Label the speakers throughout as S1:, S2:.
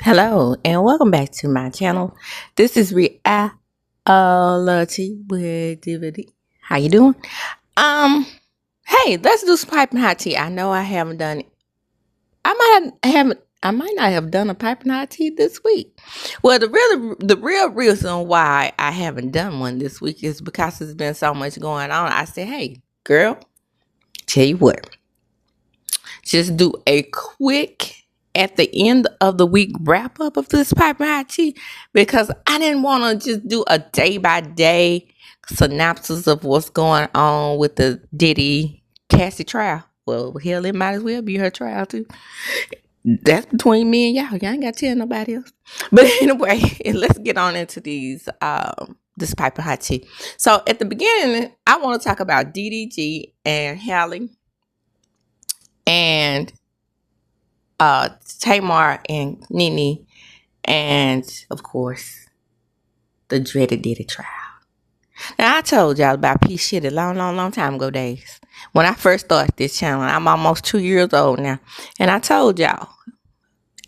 S1: Hello and welcome back to my channel. This is Reality with Diddy. How you doing? Um, hey, let's do some piping hot tea. I know I haven't done it. I might not have done a piping hot tea this week. Well, the real reason why I haven't done one this week is because there's been so much going on. I said, hey, girl, tell you what, just do a quick at the end of the week wrap up of this piping hot tea because I didn't want to just do a day by day synopsis of what's going on with the Diddy Cassie trial. Well, hell, it might as well be her trial too. That's between me and y'all. Y'all ain't got to tell nobody else. But anyway, let's get on into this piping hot tea. So at the beginning, I want to talk about DDG and Halle and Tamar and Nene, and of course, the dreaded Diddy trial. Now, I told y'all about P. Shit a long time ago days. When I first started this channel, I'm almost 2 years old now. And I told y'all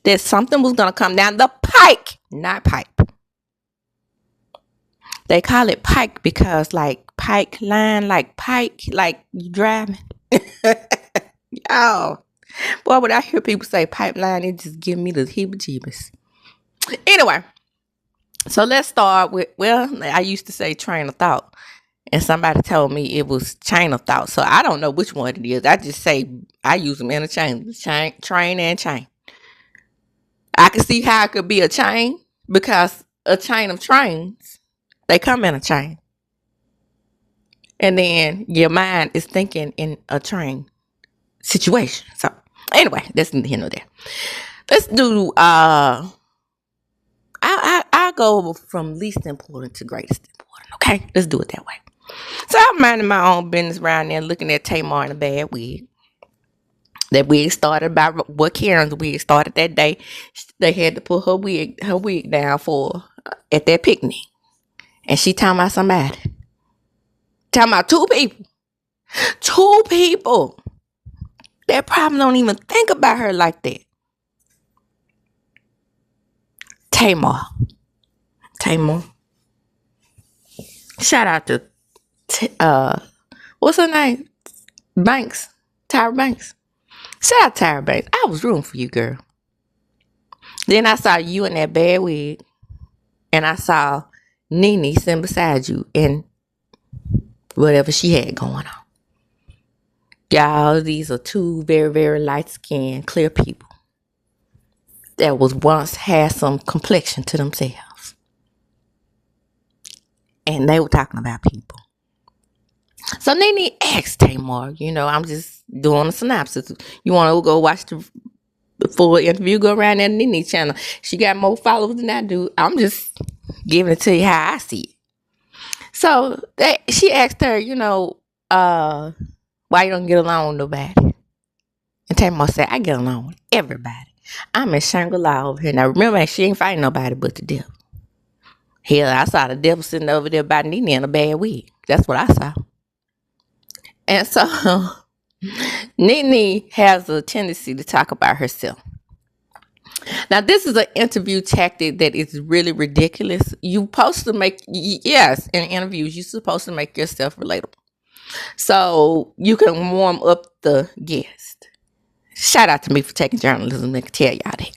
S1: that something was going to come down the pike, not pipe. They call it pike because, like, pike line, like pike, like you driving. Y'all. Boy, when I hear people say pipeline, it just give me the heebie-jeebies. Anyway, so let's start with, well, I used to say train of thought, and somebody told me it was chain of thought. So I don't know which one it is. I just say I use them interchangeably, train and chain. I can see how it could be a chain because a chain of trains, they come in a chain. And then your mind is thinking in a train situation. So anyway, that's neither here nor there. Let's do I go from least important to greatest important. Okay, let's do it that way. So I'm minding my own business around there, looking at Tamar in a bad wig. That wig started about what Karen's wig started that day. They had to put her wig down for at that picnic, and she talking about somebody, talking about two people that probably don't even think about her like that. Tamar. Shout out to what's her name? Banks. Tyra Banks. Shout out Tyra Banks. I was rooting for you, girl. Then I saw you in that bad wig. And I saw Nene sitting beside you in whatever she had going on. Y'all, these are two very, very light-skinned, clear people that was once had some complexion to themselves. And they were talking about people. So Nene asked Tamar, I'm just doing a synopsis. You want to go watch the full interview, go around that Nene channel. She got more followers than I do. I'm just giving it to you how I see it. So she asked her, why you don't get along with nobody? And Tamar said, I get along with everybody. I'm in Shangri-La over here. Now remember, she ain't fighting nobody but the devil. Hell, I saw the devil sitting over there by Nene in a bad wig. That's what I saw. And so Nene has a tendency to talk about herself. Now, this is an interview tactic that is really ridiculous. You're supposed to yes, in interviews, you're supposed to make yourself relatable. So you can warm up the guest. Shout out to me for taking journalism and tell y'all that.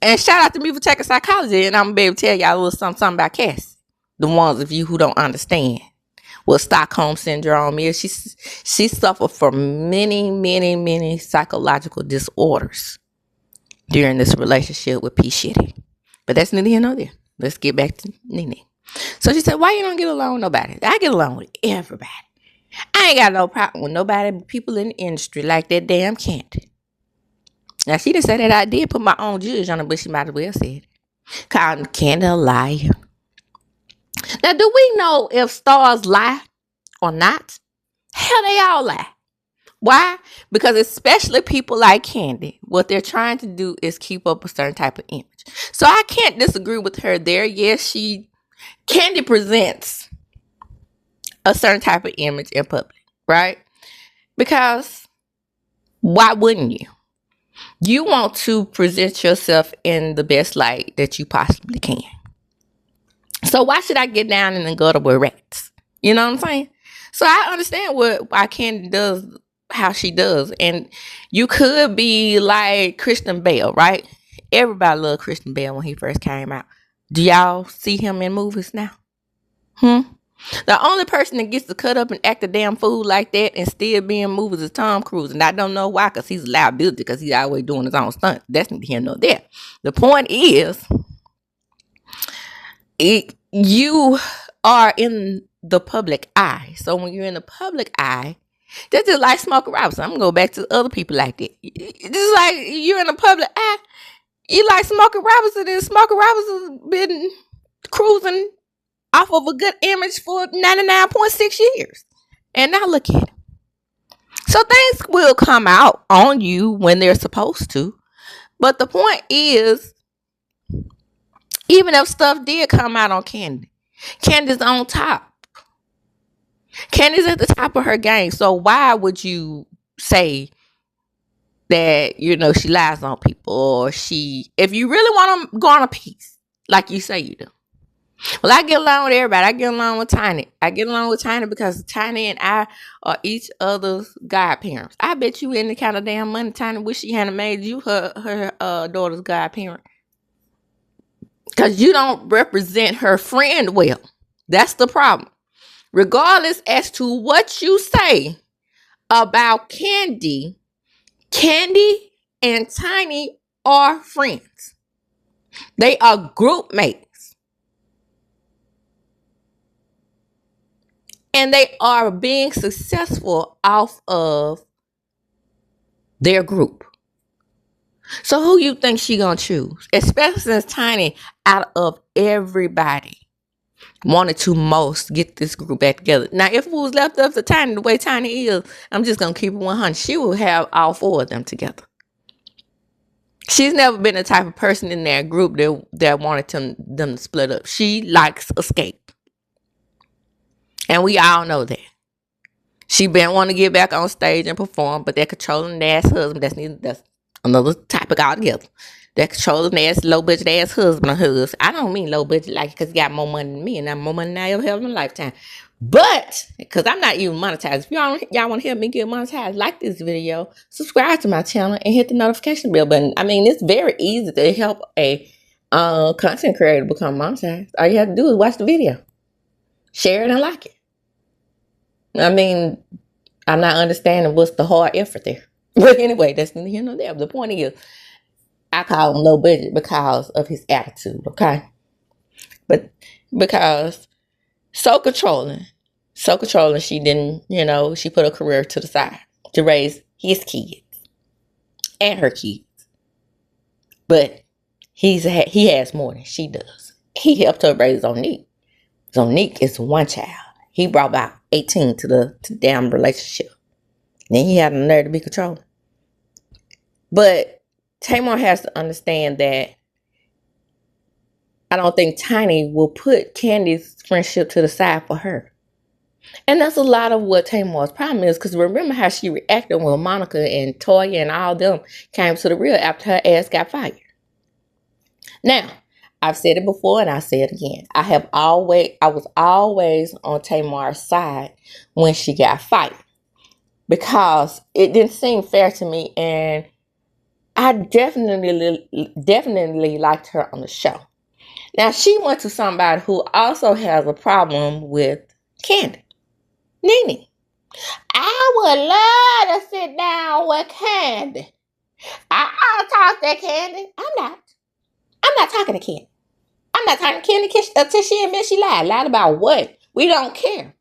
S1: And shout out to me for taking psychology, and I'm going to be able to tell y'all a little something about Cassie. The ones of you who don't understand what Stockholm Syndrome is. She suffered from many psychological disorders during this relationship with P. Shitty. But that's neither here nor there. Let's get back to Nene. So she said, why you don't get along with nobody? I get along with everybody. I ain't got no problem with nobody but people in the industry like that damn KANDI. Now, she didn't say that. I did put my own judge on it, but she might as well say it. Called KANDI a liar. Now, do we know if stars lie or not? Hell, they all lie. Why? Because especially people like KANDI, what they're trying to do is keep up a certain type of image. So I can't disagree with her there. Yes, KANDI presents a certain type of image in public, right? Because why wouldn't you? You want to present yourself in the best light that you possibly can. So why should I get down in the gutter with rats? You know what I'm saying? So I understand why Kandi does how she does. And you could be like Christian Bale, right? Everybody loved Christian Bale when he first came out. Do y'all see him in movies now? The only person that gets to cut up and act a damn fool like that and still be in movies is Tom Cruise. And I don't know why, because he's a liability, because he's always doing his own stunts. That's neither here nor there. The point is, you are in the public eye. So when you're in the public eye, that's just like Smokey Robinson. I'm going to go back to other people like that. Just like you're in the public eye, you like Smokey Robinson, and Smokey Robinson's been cruising off of a good image for 99.6 years. And now look at it. So things will come out on you when they're supposed to. But the point is, even if stuff did come out on Kandi, Kandi's on top. Kandi's at the top of her game. So why would you say that, she lies on people, or if you really want to go on a piece, like you say you do. Well, I get along with everybody. I get along with Tiny. I get along with Tiny because Tiny and I are each other's godparents. I bet you any kind of damn money Tiny wish she hadn't made you her daughter's godparent. Because you don't represent her friend well. That's the problem. Regardless as to what you say about Kandi, Kandi and Tiny are friends. They are group mates. And they are being successful off of their group. So who you think she gonna choose? Especially since Tiny, out of everybody, wanted to most get this group back together. Now, if it was left up to Tiny the way Tiny is, I'm just gonna keep it 100. She will have all four of them together. She's never been the type of person in that group that wanted them to split up. She likes escape. And we all know that. She been wanting to get back on stage and perform, but that controlling ass husband, that's another topic altogether. That controlling ass, low budget ass husband of hers. I don't mean low budget like because he got more money than me and I'm more money than I ever have in my lifetime. But, because I'm not even monetized. If y'all want to help me get monetized, like this video, subscribe to my channel, and hit the notification bell button. I mean, it's very easy to help a content creator become monetized. All you have to do is watch the video. Share it and like it. I mean, I'm not understanding what's the hard effort there. But anyway, that's neither here nor there. The point is, I call him low budget because of his attitude, okay? But because so controlling, she didn't, she put her career to the side to raise his kids and her kids. But he has more than she does. He helped her raise Zonique. Zonique is one child. He brought about 18 to the damn relationship. Then he had the nerve to be controlling. But Tamar has to understand that I don't think Tiny will put Kandi's friendship to the side for her. And that's a lot of what Tamar's problem is, because remember how she reacted when Monica and Toya and all them came to the real after her ass got fired. Now, I've said it before and I say it again. I was always on Tamar's side when she got fired, because it didn't seem fair to me, and I definitely liked her on the show. Now, she went to somebody who also has a problem with Kandi. Nene. I would love to sit down with Kandi. I'll talk to Kandi. I'm not talking to Kandi. I'm not talking to Kandi until she admits she lied. Lied about what? We don't care.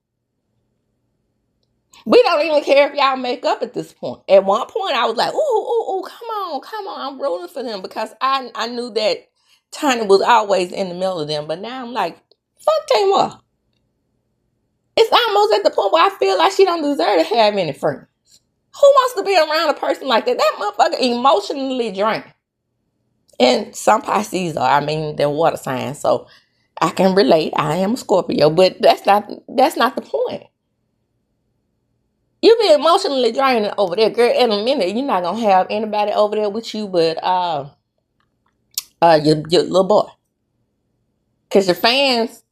S1: We don't even care if y'all make up at this point. At one point, I was like, ooh, come on. I'm rooting for them, because I knew that Tiny was always in the middle of them. But now I'm like, fuck Tamar. It's almost at the point where I feel like she don't deserve to have any friends. Who wants to be around a person like that? That motherfucker emotionally drained. And some Pisces they're water signs, so I can relate. I am a Scorpio, but that's not the point. You be emotionally draining over there, girl. In a minute, you're not gonna have anybody over there with you but your little boy. Cause your fans,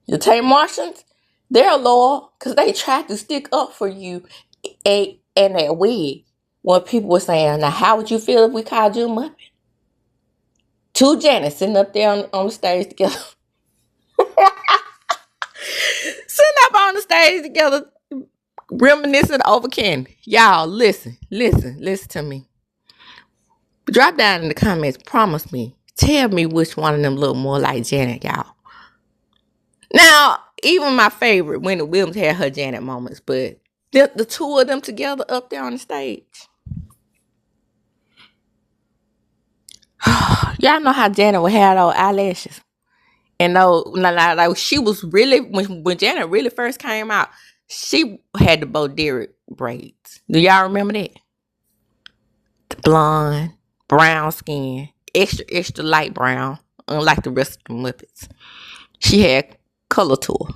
S1: your Martians, they're loyal because they tried to stick up for you and that wig. When people were saying, now how would you feel if we called you a Muppet? Two Janets sitting up there on the stage together. Sitting up on the stage together, reminiscing over candy. Y'all, listen to me. Drop down in the comments, promise me. Tell me which one of them look more like Janet, y'all. Now, even my favorite, Wendy Williams, had her Janet moments, but the two of them together up there on the stage. Y'all know how Janet would have those eyelashes. And like she was really, when Janet really first came out, she had the Bo Derek braids. Do y'all remember that? The blonde, brown skin, extra light brown, unlike the rest of the Muppets. She had color to her.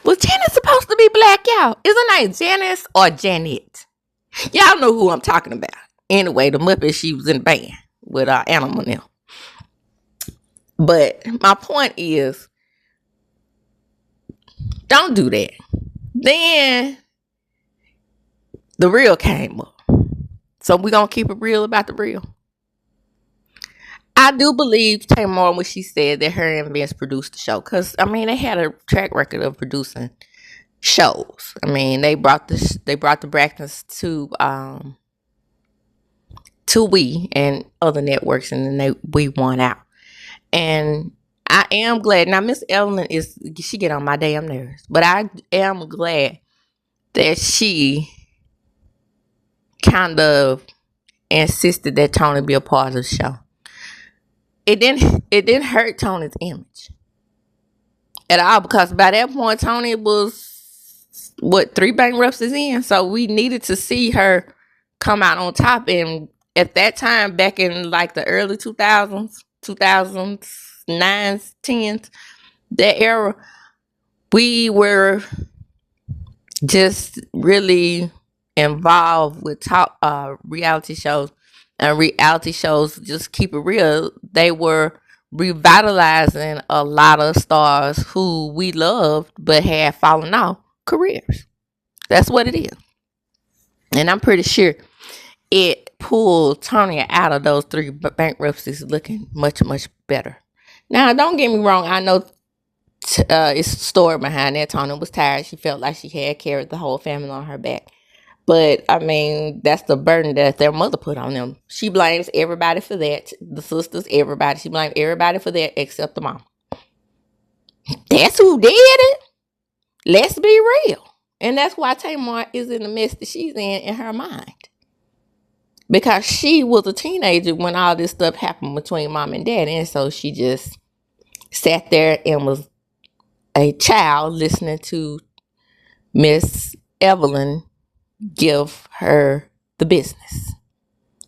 S1: Was Janet supposed to be black, y'all? Is her name Janice or Janet? Y'all know who I'm talking about. Anyway, the Muppet, she was in the band with Animal now. But my point is, don't do that. Then the real came up. So we're going to keep it real about the real. I do believe Tamar when she said that her and Vince produced the show. Because, I mean, they had a track record of producing shows. I mean, they brought the Braxtons to Wiill and other networks, and then we won out. And I am glad. Now, Miss Evelyn she get on my damn nerves, but I am glad that she kind of insisted that Tony be a part of the show. It didn't hurt Tony's image at all, because by that point Tony was 3 bankruptcies in, so we needed to see her come out on top. And at that time, back in like the early 2000s, 2009s, 10s, that era, we were just really involved with reality shows. And reality shows, just keep it real, they were revitalizing a lot of stars who we loved but had fallen off careers. That's what it is. And I'm pretty sure it pulled Tony out of those 3 bankruptcies looking much, much better. Now, don't get me wrong. I know it's a story behind that. Tony was tired. She felt like she had carried the whole family on her back. But, I mean, that's the burden that their mother put on them. She blames everybody for that. The sisters, everybody. She blames everybody for that except the mom. That's who did it. Let's be real. And that's why Tamar is in the mess that she's in her mind. Because she was a teenager when all this stuff happened between mom and dad. And so she just sat there and was a child listening to Miss Evelyn give her the business,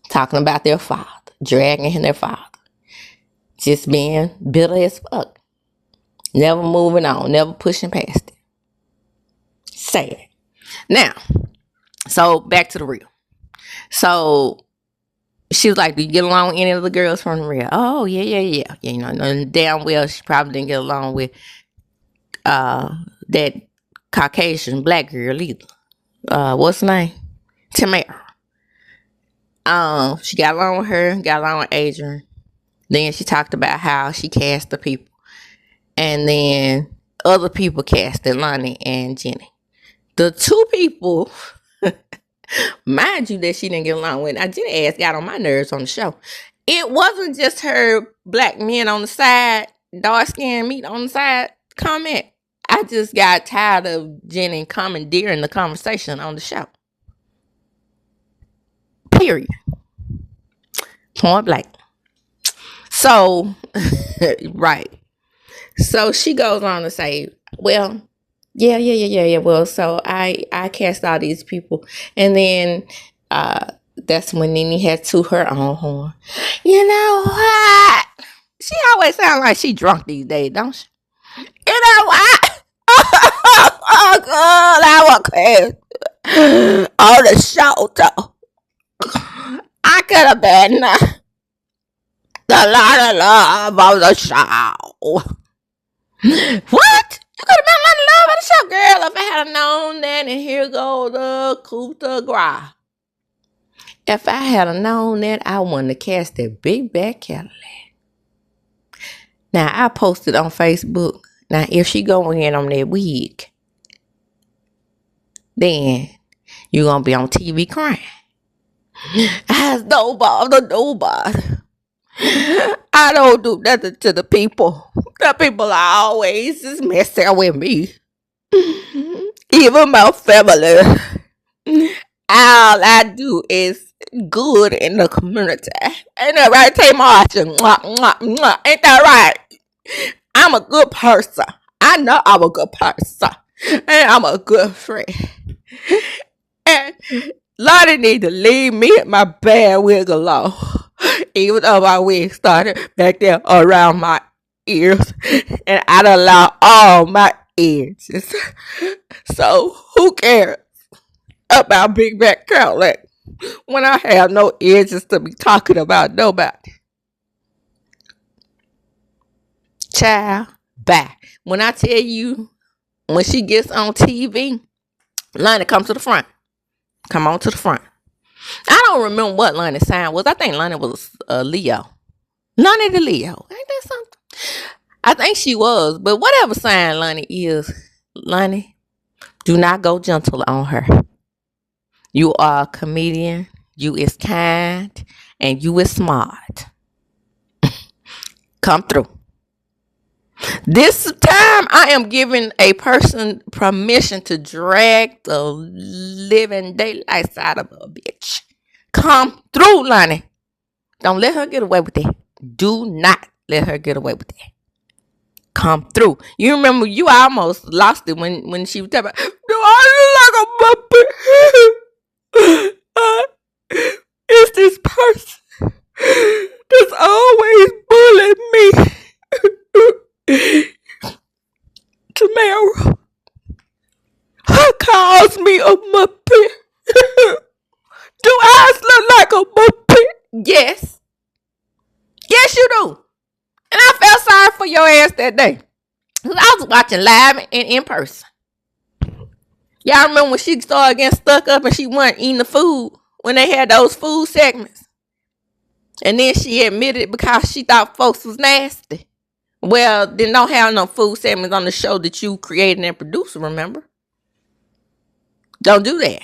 S1: talking about their father, dragging their father, just being bitter as fuck, never moving on, never pushing past it. Sad. Now, so back to the real. So she was like, do you get along with any of the girls from the real? Oh, yeah. You know, damn well she probably didn't get along with that Caucasian black girl either. What's her name? Tamar. She got along with her, got along with Adrian. Then she talked about how she cast the people. And then other people casted LONI and Jenny. The 2 people, mind you, that she didn't get along with. Now, Jenny ass got on my nerves on the show. It wasn't just her black men on the side, dark skinned meat on the side comment. I just got tired of Jenny commandeering the conversation on the show. Period. Point blank. So, right. So she goes on to say, well, yeah. Well, so I cast all these people. And then that's when Nene had to her own horn. You know what? She always sounds like she drunk these days, don't she? You know what? Oh, God, I was crazy. On the shoulder. I could have been the lot of love on the show. What? You could have been like love on the show, girl, if I had known that. And here go the coup de grace. If I had known that, I wouldn't have cast that big back Cadillac. Now, I posted on Facebook. Now, if she go in on that wig, then you're going to be on TV crying. I nobody. I don't do nothing to the people. The people are always just messing with me. Even my family. All I do is good in the community. Ain't that right, Tamar? Ain't that right? I'm a good person. I know I'm a good person. And I'm a good friend. And Lonnie need to leave me and my bad wig alone. Even though my wig started back there around my ears. And I done lost all my edges. So who cares about Big Back Cadillac when I have no edges to be talking about nobody? Child, bye. When I tell you, when she gets on TV, Lonnie come to the front. Come on to the front. I don't remember what Lonnie's sign was. I think Lonnie was Leo. Lonnie the Leo. Ain't that something? I think she was. But whatever sign Lonnie is, Lonnie, do not go gentle on her. You are a comedian. You is kind. And you is smart. Come through. This time, I am giving a person permission to drag the living daylights out of a bitch. Come through, Lonnie. Don't let her get away with that. Do not let her get away with that. Come through. You remember you almost lost it when she was talking about, do I look like a muppet? It's this person that's always bullying me. Tamara, her calls me a muppet. Do I look like a muppet? Yes. Yes, you do. And I felt sorry for your ass that day. Because I was watching live and in person. Y'all remember when she started getting stuck up and she wasn't eating the food when they had those food segments? And then she admitted because she thought folks was nasty. Well, then don't have no food segments on the show that you created and produced, remember? Don't do that.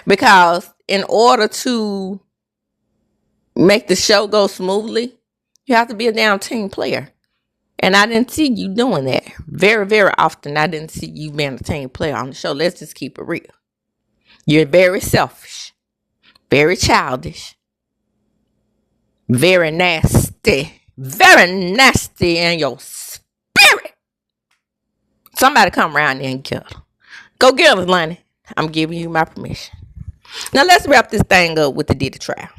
S1: Because in order to make the show go smoothly, you have to be a damn team player. And I didn't see you doing that. Very, very often, I didn't see you being a team player on the show. Let's just keep it real. You're very selfish. Very childish. Very nasty. Very nasty in your spirit. Somebody come around there and get her. Go get her, Lonnie. I'm giving you my permission. Now let's wrap this thing up with the Diddy trial.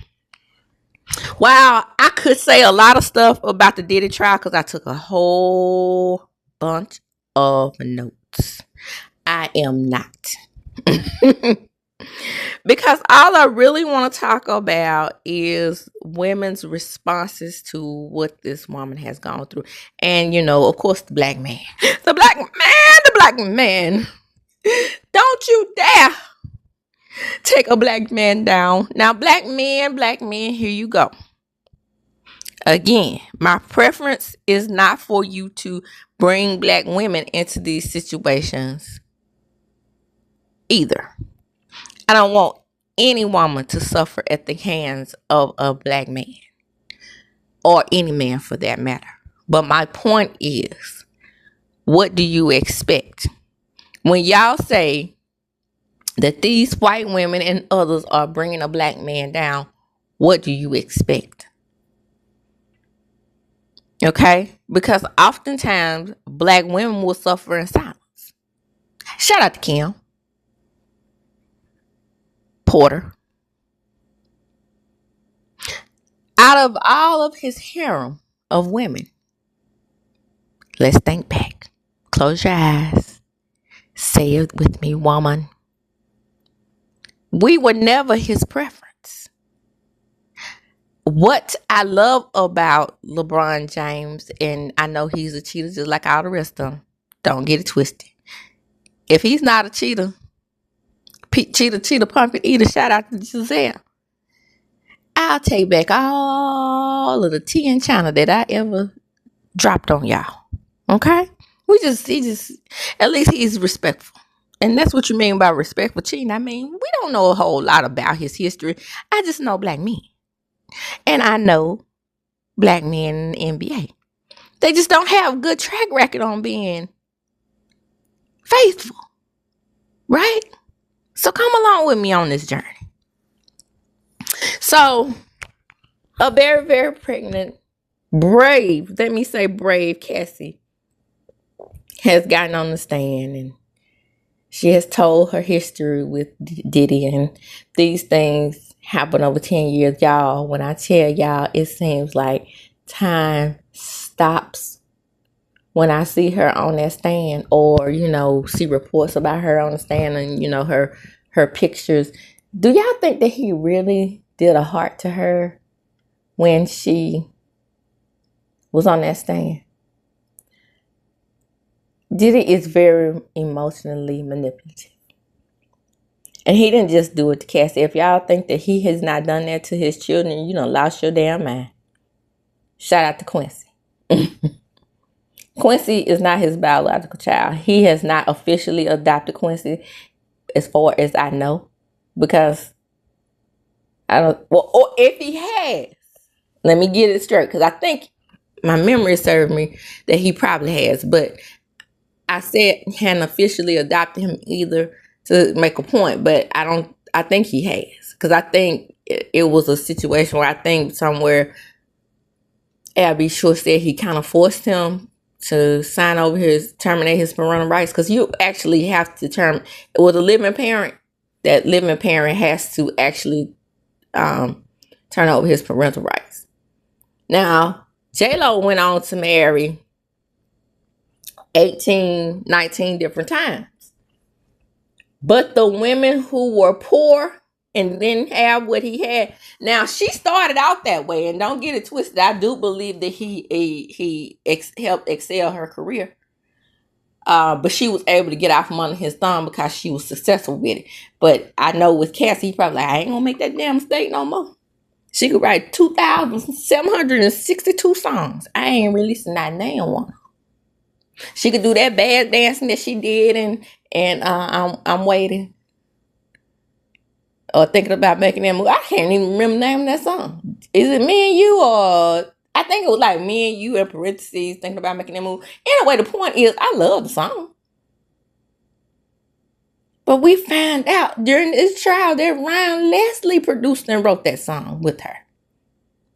S1: Wow, I could say a lot of stuff about the Diddy trial because I took a whole bunch of notes. I am not. Because all I really want to talk about is women's responses to what this woman has gone through. And, of course, the black man. The black man. Don't you dare take a black man down. Now, black men, here you go. Again, my preference is not for you to bring black women into these situations either. I don't want any woman to suffer at the hands of a black man or any man for that matter. But my point is, what do you expect? When y'all say that these white women and others are bringing a black man down, what do you expect? Okay? Because oftentimes, black women will suffer in silence. Shout out to Kim Porter. Out of all of his harem of women, let's think back. Close your eyes. Say it with me, woman. We were never his preference. What I love about LeBron James, and I know he's a cheater just like all the rest of them. Don't get it twisted. If he's not a cheater, cheater, pumpkin eater, shout out to Giselle. I'll take back all of the tea and china that I ever dropped on y'all. Okay? He just, at least he's respectful. And that's what you mean by respectful cheating. I mean, we don't know a whole lot about his history. I just know black men. And I know black men in the NBA. They just don't have a good track record on being faithful. Right? So come along with me on this journey. So, a very, very pregnant, brave, let me say brave, Cassie has gotten on the stand, and she has told her history with Diddy, and these things happen over 10 years. Y'all, when I tell y'all, it seems like time stops when I see her on that stand, or, see reports about her on the stand and, her pictures. Do y'all think that he really did a heart to her when she was on that stand? Diddy is very emotionally manipulative. And he didn't just do it to Cassie. If y'all think that he has not done that to his children, you done lost your damn mind. Shout out to Quincy. Quincy is not his biological child. He has not officially adopted Quincy as far as I know. Because or if he has, let me get it straight. Because I think my memory served me that he probably has. But I said he hadn't officially adopted him either to make a point. But I think he has. Because I think it was a situation where I think somewhere Abby Short said he kind of forced him to terminate his parental rights. Because you actually have to with a living parent, that living parent has to actually turn over his parental rights. Now, J-Lo went on to marry 18, 19 different times. But the women who were poor and didn't have what he had. Now, she started out that way, and don't get it twisted. I do believe that he helped excel her career. But she was able to get out from under his thumb because she was successful with it. But I know with Cassie, he probably I ain't gonna make that damn mistake no more. She could write 2,762 songs. I ain't releasing that damn one. She could do that bad dancing that she did, and I'm waiting. Or thinking about making that movie. I can't even remember the name of that song. Is it Me and You, or I think it was like Me and You in parentheses, thinking about making that movie. Anyway, the point is, I love the song. But we found out during this trial that Ryan Leslie produced and wrote that song with her.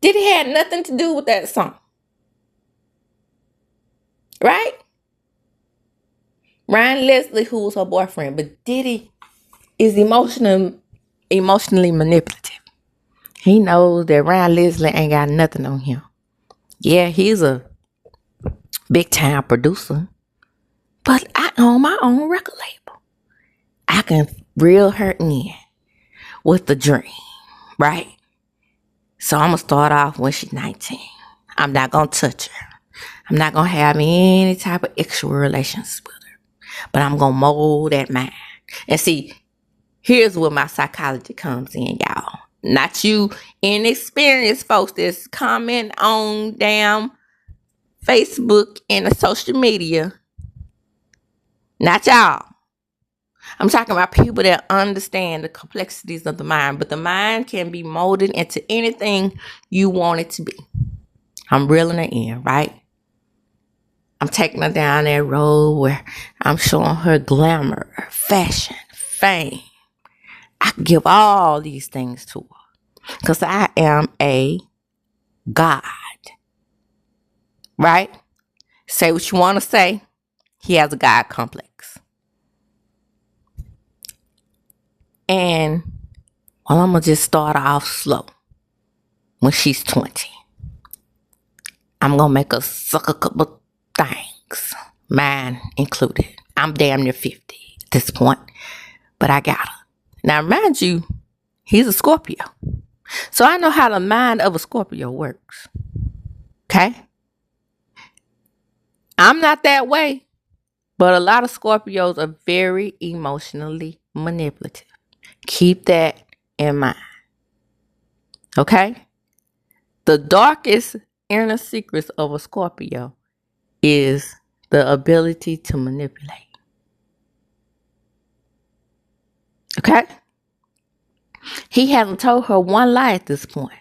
S1: Diddy had nothing to do with that song. Right? Ryan Leslie, who was her boyfriend, but Diddy is emotionally manipulative. He knows that Ryan Leslie ain't got nothing on him. Yeah, he's a big time producer, but I own my own record label. I can reel her in with the dream, right? So I'm going to start off when she's 19. I'm not going to touch her. I'm not going to have any type of extra relations with her. But I'm going to mold that mind. And see, here's where my psychology comes in, y'all. Not you inexperienced folks that's comment on damn Facebook and the social media. Not y'all. I'm talking about people that understand the complexities of the mind. But the mind can be molded into anything you want it to be. I'm reeling her in, right? I'm taking her down that road where I'm showing her glamour, fashion, fame. I can give all these things to her because I am a God. Right? Say what you want to say. He has a God complex. And I'm going to just start off slow. When she's 20, I'm going to make her suck a couple things, mine included. I'm damn near 50 at this point, but I got her. Now, mind you, he's a Scorpio. So I know how the mind of a Scorpio works. Okay? I'm not that way, but a lot of Scorpios are very emotionally manipulative. Keep that in mind. Okay? The darkest inner secrets of a Scorpio is the ability to manipulate. Okay? He hasn't told her one lie at this point,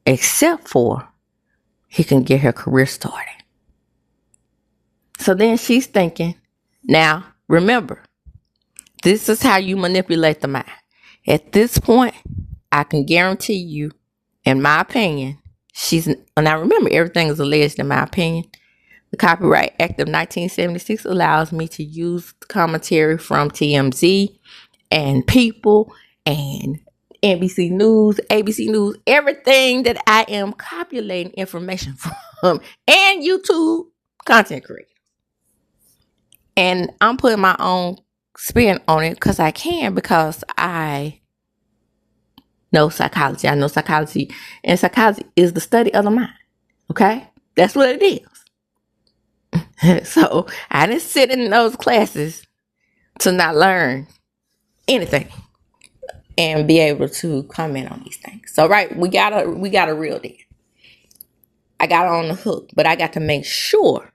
S1: except for he can get her career started. So then she's thinking, now remember, this is how you manipulate the mind. At this point, I can guarantee you, in my opinion, now remember, everything is alleged in my opinion. The Copyright Act of 1976 allows me to use commentary from TMZ and People and NBC News, ABC News, everything that I am copulating information from, and YouTube content creators. And I'm putting my own spin on it because I know psychology. I know psychology, and psychology is the study of the mind. Okay? That's what it is. So I didn't sit in those classes to not learn anything and be able to comment on these things. So right, we gotta reel in. I got on the hook, but I got to make sure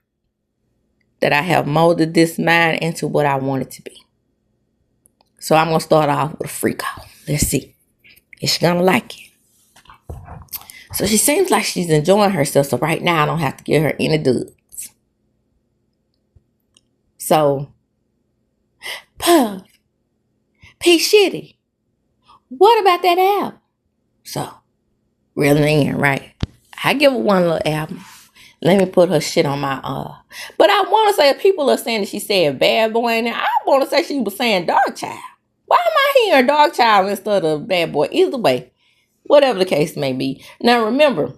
S1: that I have molded this mind into what I want it to be. So I'm gonna start off with a free call. Let's see. Is she gonna like it? So she seems like she's enjoying herself. So right now I don't have to give her any dubs. So, Puff, P. Shitty, what about that album? So, reeling in, right? I give her one little album. Let me put her shit on my But I want to say, people are saying that she said bad boy in there. I want to say she was saying dark child. Why am I hearing dark child instead of bad boy? Either way, whatever the case may be. Now remember,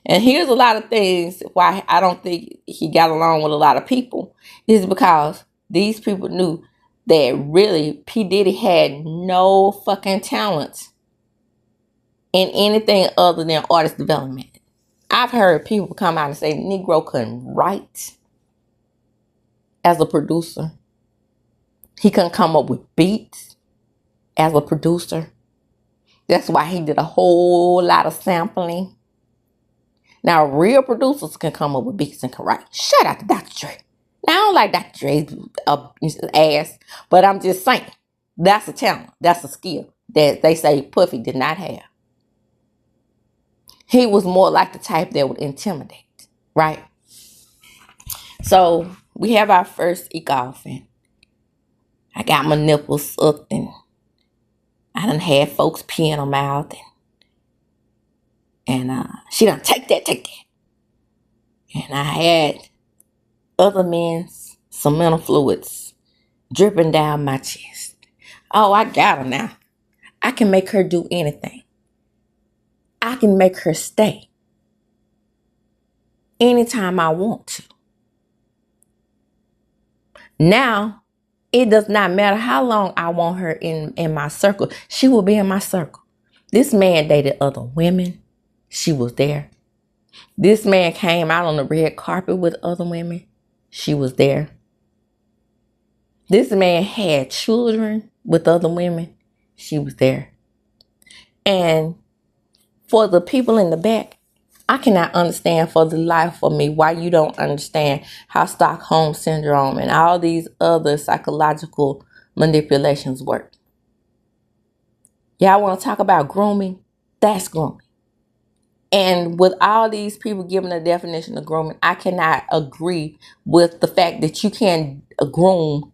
S1: and here's a lot of things why I don't think he got along with a lot of people, is because these people knew that really P. Diddy had no fucking talent in anything other than artist development. I've heard people come out and say Negro couldn't write as a producer. He couldn't come up with beats as a producer. That's why he did a whole lot of sampling. Now, real producers can come up with beats and can write. Shout out to Dr. Dre. Now, I don't like Dr. Dre's ass, but I'm just saying, that's a talent. That's a skill that they say Puffy did not have. He was more like the type that would intimidate, right? So, we have our first off, and I got my nipples sucked, and I done had folks peeing them out, and she done take that. And I had other men's seminal fluids dripping down my chest. Oh, I got her now. I can make her do anything. I can make her stay anytime I want to. Now, it does not matter how long I want her in my circle. She will be in my circle. This man dated other women. She was there. This man came out on the red carpet with other women. She was there. This man had children with other women. She was there. And for the people in the back, I cannot understand for the life of me why you don't understand how Stockholm Syndrome and all these other psychological manipulations work. Y'all want to talk about grooming? That's grooming. And with all these people giving a definition of grooming, I cannot agree with the fact that you can groom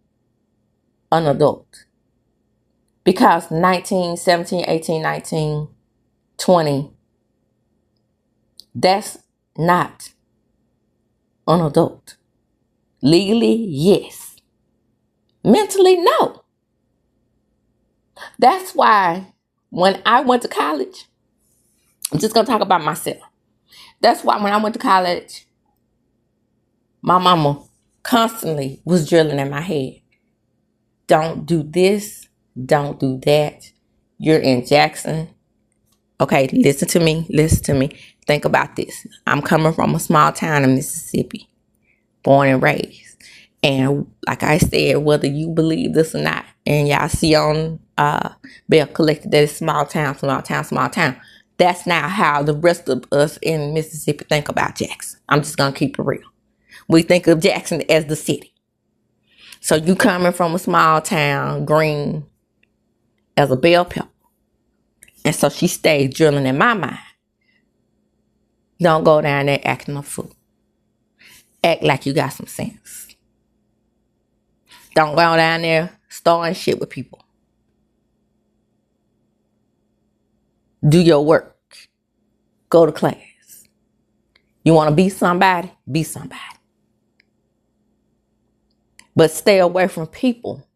S1: an adult. Because 19, 17, 18, 19, 20, that's not an adult. Legally, yes. Mentally, no. That's why when I went to college, I'm just going to talk about myself. That's why when I went to college, my mama constantly was drilling in my head. Don't do this. Don't do that. You're in Jackson. Okay, listen to me. Listen to me. Think about this. I'm coming from a small town in Mississippi, born and raised. And like I said, whether you believe this or not, and y'all see on Bell Collective that it's small town, small town, small town. That's not how the rest of us in Mississippi think about Jackson. I'm just going to keep it real. We think of Jackson as the city. So you coming from a small town, green as a bell pepper. And so she stayed drilling in my mind. Don't go down there acting a fool. Act like you got some sense. Don't go down there starting shit with people. Do your work. Go to class. You want to be somebody? Be somebody. But stay away from people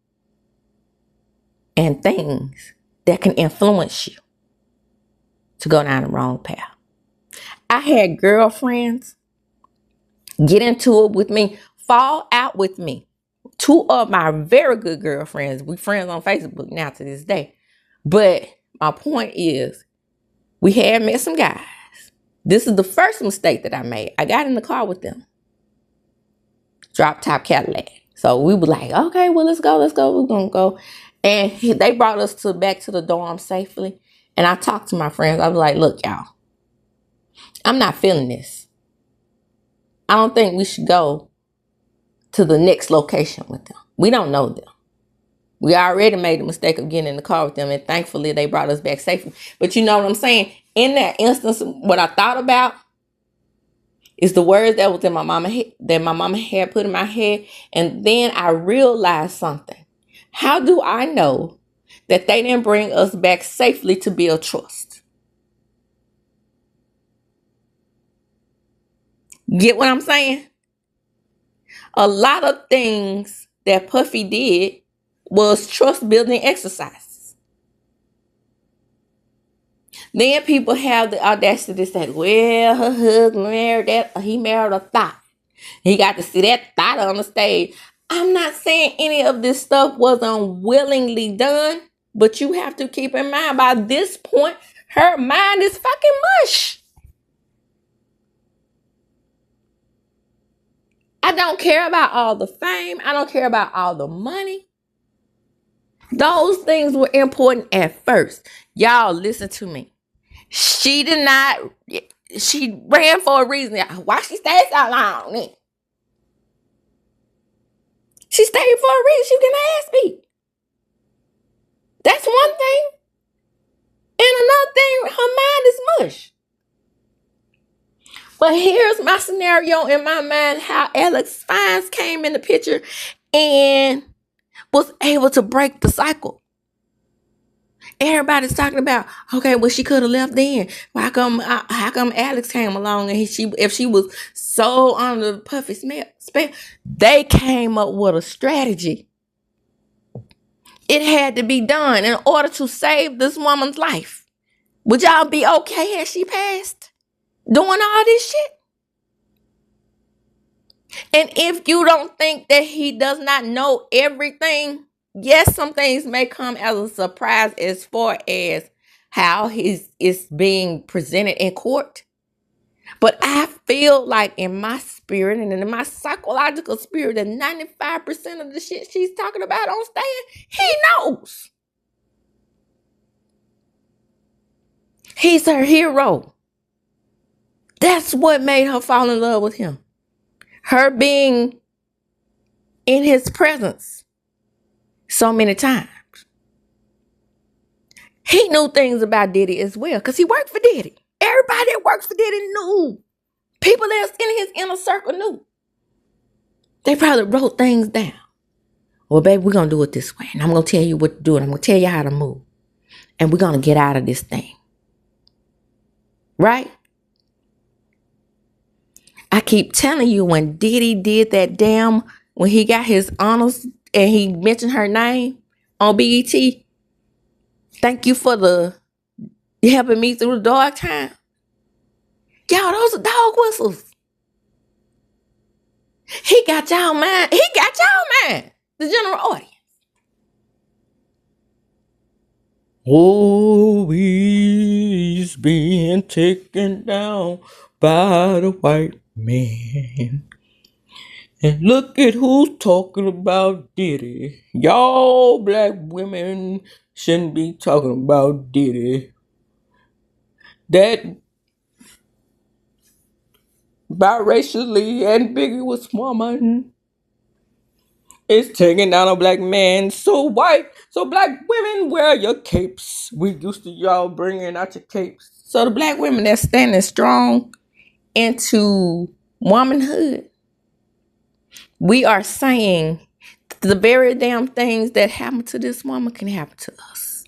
S1: and things that can influence you to go down the wrong path. I had girlfriends get into it with me, fall out with me. 2 of my very good girlfriends, we friends on Facebook now to this day. But my point is, we had met some guys. This is the first mistake that I made. I got in the car with them. Drop top Cadillac. So we were like, okay, well, let's go. We're going to go. And they brought us back to the dorm safely. And I talked to my friends. I was like, look, y'all, I'm not feeling this. I don't think we should go to the next location with them. We don't know them. We already made the mistake of getting in the car with them. And thankfully, they brought us back safely. But you know what I'm saying? In that instance, what I thought about is the words that was in my mama had put in my head. And then I realized something. How do I know that they didn't bring us back safely to build trust? Get what I'm saying? A lot of things that Puffy did was trust building exercises. Then people have the audacity to say, well, her husband he married a thought. He got to see that thought on the stage. I'm not saying any of this stuff was unwillingly done, but you have to keep in mind by this point, her mind is fucking mush. I don't care about all the fame. I don't care about all the money. Those things were important at first. Y'all, listen to me. She ran for a reason. Why she stayed so long? She stayed for a reason. She can ask me. That's one thing. And another thing, her mind is mush. But here's my scenario in my mind, how Alex Fines came in the picture and was able to break the cycle. Everybody's talking about, okay, well, she could have left then. How come Alex came along and if she was so under the Puffy spell, they came up with a strategy. It had to be done in order to save this woman's life. Would y'all be okay as she passed doing all this shit? And if you don't think that he does not know everything, yes, some things may come as a surprise as far as how it's being presented in court. But I feel like in my spirit and in my psychological spirit that 95% of the shit she's talking about on stage, he knows. He's her hero. That's what made her fall in love with him. Her being in his presence so many times. He knew things about Diddy as well because he worked for Diddy. Everybody that works for Diddy knew. People that's in his inner circle knew. They probably wrote things down. Well, baby, we're going to do it this way. And I'm going to tell you what to do. And I'm going to tell you how to move. And we're going to get out of this thing. Right? I keep telling you, when Diddy did that when he got his honors and he mentioned her name on BET, thank you for helping me through the dark time. Y'all, those are dog whistles. He got y'all mind. The general audience. Oh, he's being taken down by the white man. And look at who's talking about Diddy. Y'all black women shouldn't be talking about Diddy. That biracially ambiguous woman is taking down a black man. So black women, wear your capes. We used to y'all bringing out your capes. So the black women that's standing strong into womanhood, we are saying the very damn things that happen to this woman can happen to us.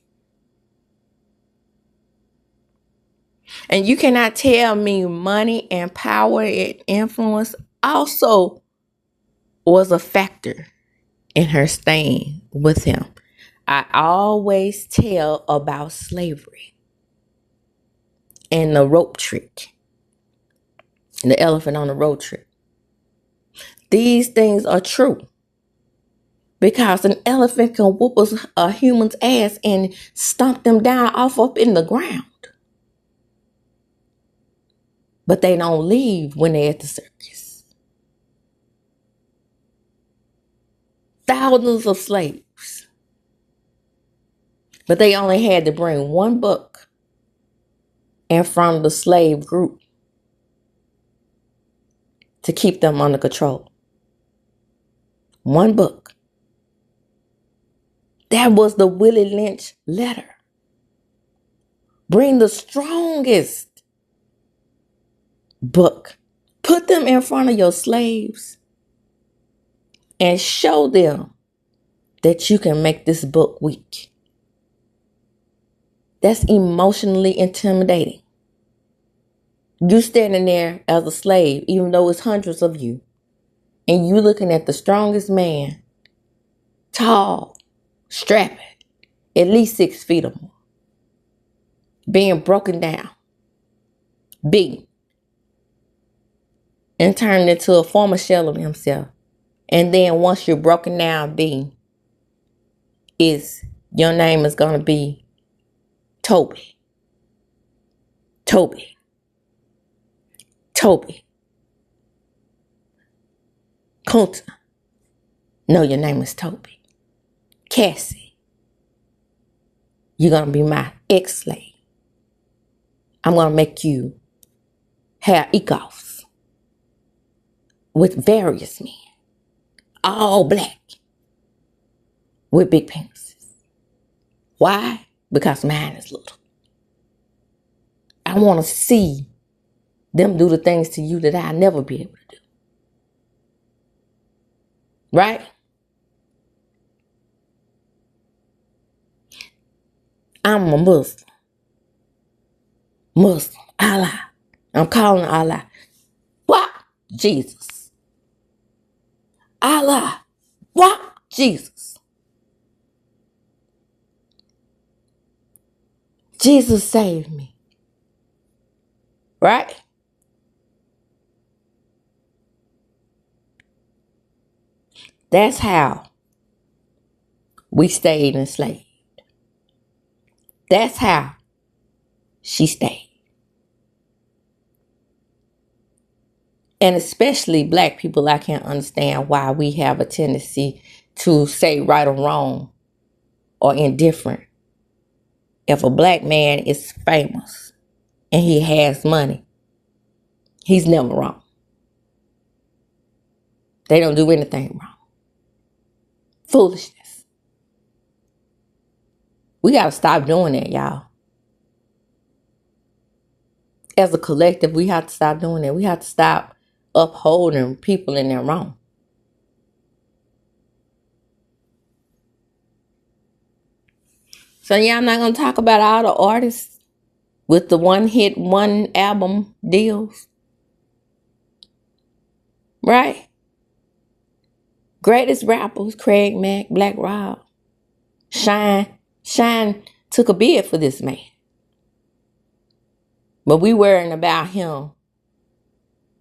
S1: And you cannot tell me money and power and influence also was a factor in her staying with him. I always tell about slavery and the rope trick, and the elephant on the rope trick. These things are true because an elephant can whoop a human's ass and stomp them down off up in the ground. But they don't leave when they're at the circus. Thousands of slaves. But they only had to bring one buck in front of the slave group to keep them under control. One book. That was the Willie Lynch letter. Bring the strongest book. Put them in front of your slaves and show them that you can make this book weak. That's emotionally intimidating. You standing there as a slave, even though it's hundreds of you, and you looking at the strongest man, tall, strapping, at least 6 feet or more, being broken down, beaten, and turned into a former shell of himself. And then once you're broken down, beaten, your name is going to be Toby. Toby. Toby. Kunta. No, your name is Toby. Cassie. You're going to be my ex-slave. I'm going to make you have eek-offs with various men. All black. With big penises. Why? Because mine is little. I want to see them do the things to you that I'll never be able to do. Right? I'm a Muslim. Allah. I'm calling Allah. What? Jesus. Allah. What? Jesus. Jesus saved me. Right? That's how we stayed enslaved. That's how she stayed. And especially black people, I can't understand why we have a tendency to say right or wrong or indifferent. If a black man is famous and he has money, he's never wrong. They don't do anything wrong. Foolishness. We got to stop doing that, y'all. As a collective, we have to stop doing that. We have to stop upholding people in their wrong. So yeah, I'm not going to talk about all the artists with the one hit, one album deals. Right? Greatest rappers, Craig Mack, Black Rob, Shine took a bid for this man. But we worrying about him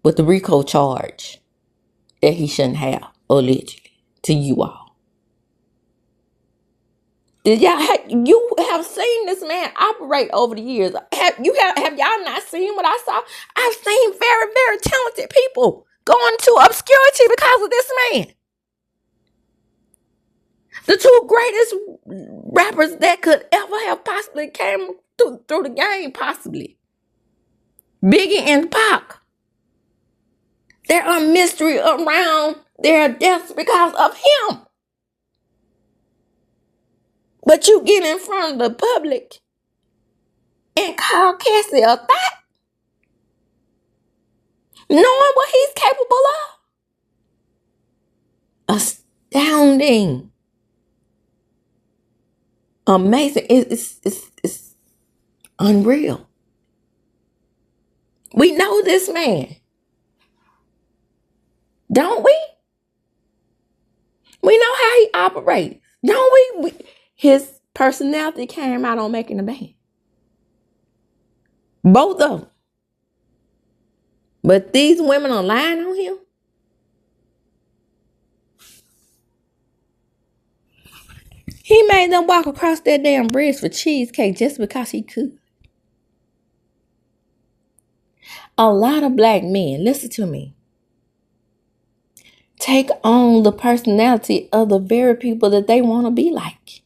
S1: with the RICO charge that he shouldn't have, allegedly, to you all. You have seen this man operate over the years? Have y'all not seen what I saw? I've seen very, very talented people go into obscurity because of this man. The two greatest rappers that could ever have possibly came through the game, possibly. Biggie and Pac. There are mystery around their deaths because of him. But you get in front of the public and call Cassie a thot, knowing what he's capable of. Astounding. Amazing. It's unreal. We know this man, don't we? We know how he operates, don't we? His personality came out on Making the Band. Both of them. But these women are lying on him. He made them walk across that damn bridge for cheesecake just because he could. A lot of black men, listen to me, take on the personality of the very people that they want to be like.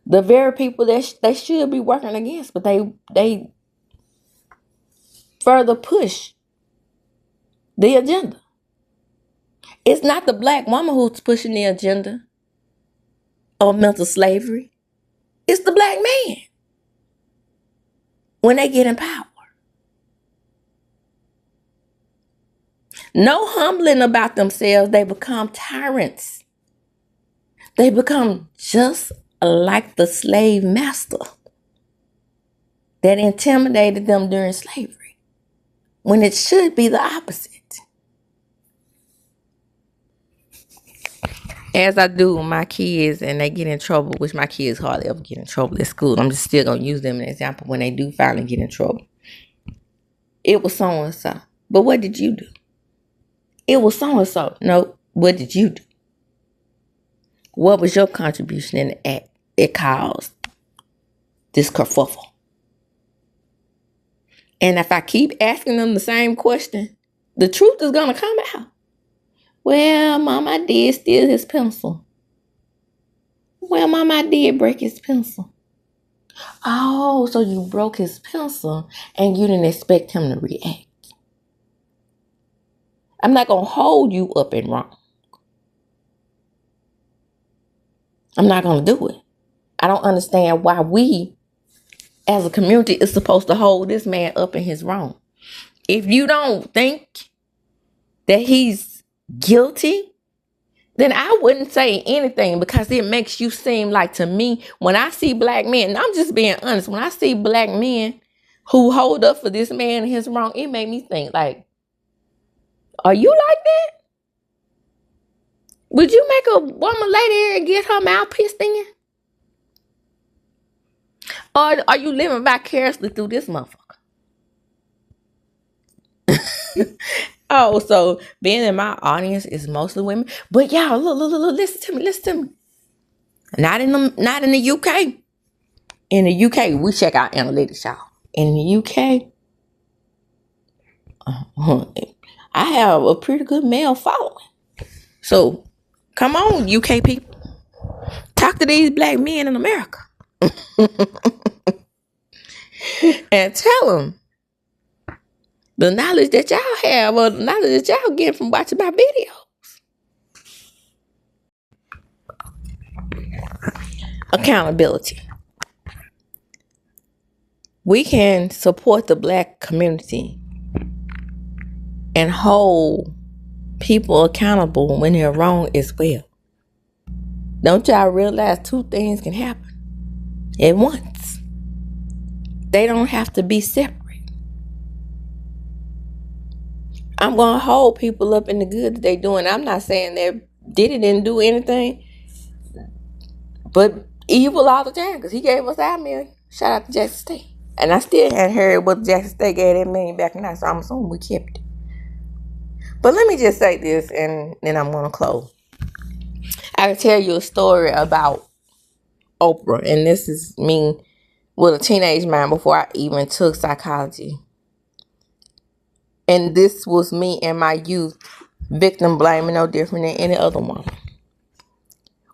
S1: The very people that they should be working against, but they further push the agenda. It's not the black woman who's pushing the agenda of mental slavery. It's the black man when they get in power. No humbling about themselves, they become tyrants. They become just like the slave master that intimidated them during slavery, when it should be the opposite. As I do with my kids and they get in trouble, which my kids hardly ever get in trouble at school. I'm just still going to use them as an example when they do finally get in trouble. It was so-and-so. But what did you do? It was so-and-so. No, what did you do? What was your contribution in the act that caused this kerfuffle? And if I keep asking them the same question, the truth is going to come out. Well, Mom, I did steal his pencil. Well, Mom, I did break his pencil. Oh, so you broke his pencil and you didn't expect him to react. I'm not going to hold you up and wrong. I'm not going to do it. I don't understand why we, as a community, is supposed to hold this man up in his wrong. If you don't think that he's guilty, then I wouldn't say anything, because it makes you seem like, to me, when I see black men, and I'm just being honest, when I see black men who hold up for this man and his wrong, it made me think like, are you like that? Would you make a woman lay there and get her mouth pissed in? Or are you living vicariously through this motherfucker? Oh, so being in my audience is mostly women. But y'all, look, listen to me. Not in the UK. In the UK, we check our analytics, y'all. In the UK, I have a pretty good male following. So, come on, UK people. Talk to these black men in America. And tell them the knowledge that y'all have, or the knowledge that y'all get from watching my videos. Accountability. We can support the black community and hold people accountable when they're wrong as well. Don't y'all realize two things can happen at once? They don't have to be separate. I'm going to hold people up in the good that they're doing. I'm not saying that Diddy didn't do anything, but evil all the time, because he gave us our million. Shout out to Jackson State. And I still hadn't heard what Jackson State gave that million back in that, so I'm assuming we kept it. But let me just say this, and then I'm going to close. I can tell you a story about Oprah, and this is me with a teenage mind before I even took psychology. And this was me in my youth, victim blaming, no different than any other woman.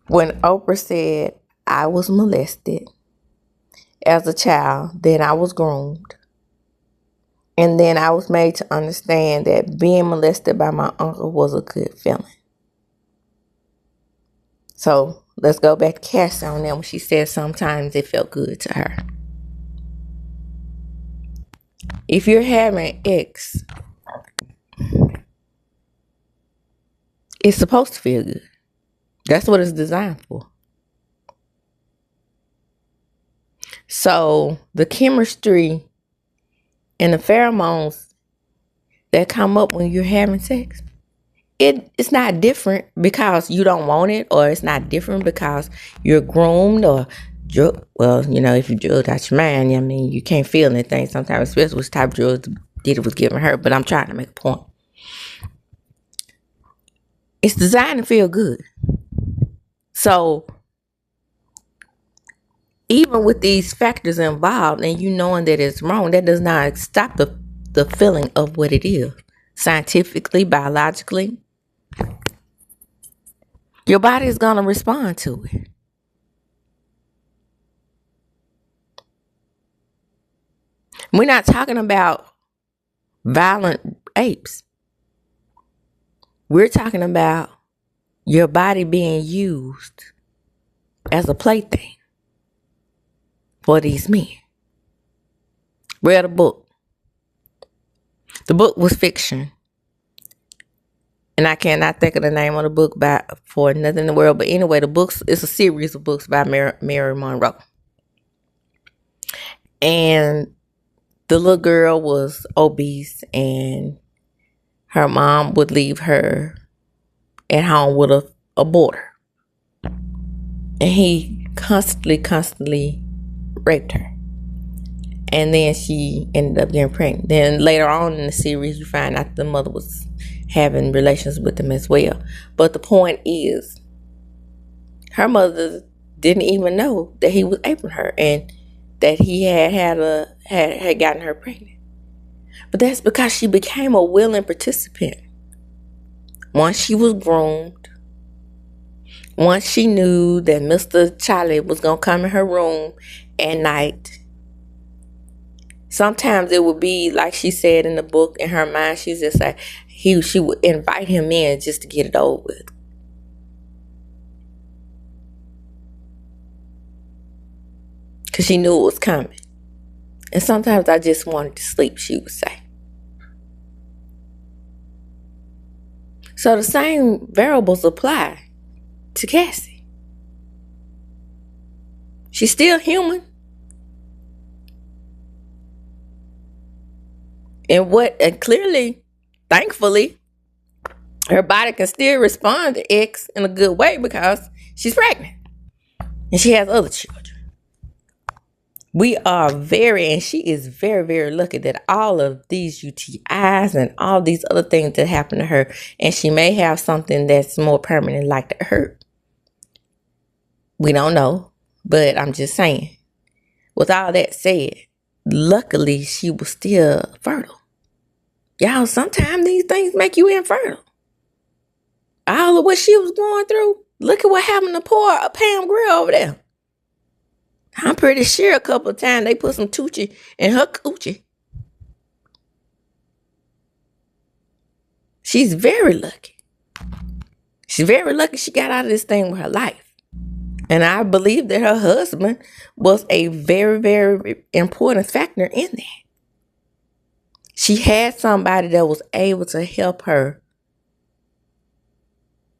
S1: When Oprah said, I was molested as a child, then I was groomed, and then I was made to understand that being molested by my uncle was a good feeling. So let's go back to Cassie on that when she said sometimes it felt good to her. If you're having X, it's supposed to feel good. That's what it's designed for. So the chemistry and the pheromones that come up when you're having sex, it's not different because you don't want it, or it's not different because you're groomed or well, you know, if you drugged out your mind, I mean, you can't feel anything sometimes, especially with the type of drugs Diddy was giving her. But I'm trying to make a point. It's designed to feel good. So even with these factors involved and you knowing that it's wrong, that does not stop the feeling of what it is. Scientifically, biologically, your body is going to respond to it. We're not talking about violent apes. We're talking about your body being used as a plaything for these men. Read a book. The book was fiction. And I cannot think of the name of the book for nothing in the world. But anyway, it's a series of books by Mary Monroe. And the little girl was obese, and her mom would leave her at home with a aborter. And he constantly raped her. And then she ended up getting pregnant. Then later on in the series, you find out the mother was having relations with him as well. But the point is, her mother didn't even know that he was aping her and that he had gotten her pregnant. But that's because she became a willing participant. Once she was groomed, once she knew that Mr. Charlie was going to come in her room at night, sometimes it would be like she said in the book, in her mind, she just like, she would invite him in just to get it over with. Because she knew it was coming. And sometimes I just wanted to sleep, she would say. So the same variables apply to Cassie. She's still human. And clearly, thankfully, her body can still respond to X in a good way because she's pregnant. And she has other children. And she is very, very lucky that all of these UTIs and all these other things that happen to her, and she may have something that's more permanent like the hurt. We don't know, but I'm just saying. With all that said, luckily she was still fertile. Y'all, sometimes these things make you infertile. All of what she was going through, look at what happened to poor Pam Grier over there. I'm pretty sure a couple of times they put some Tucci in her coochie. She's very lucky. She's very lucky she got out of this thing with her life. And I believe that her husband was a very, very important factor in that. She had somebody that was able to help her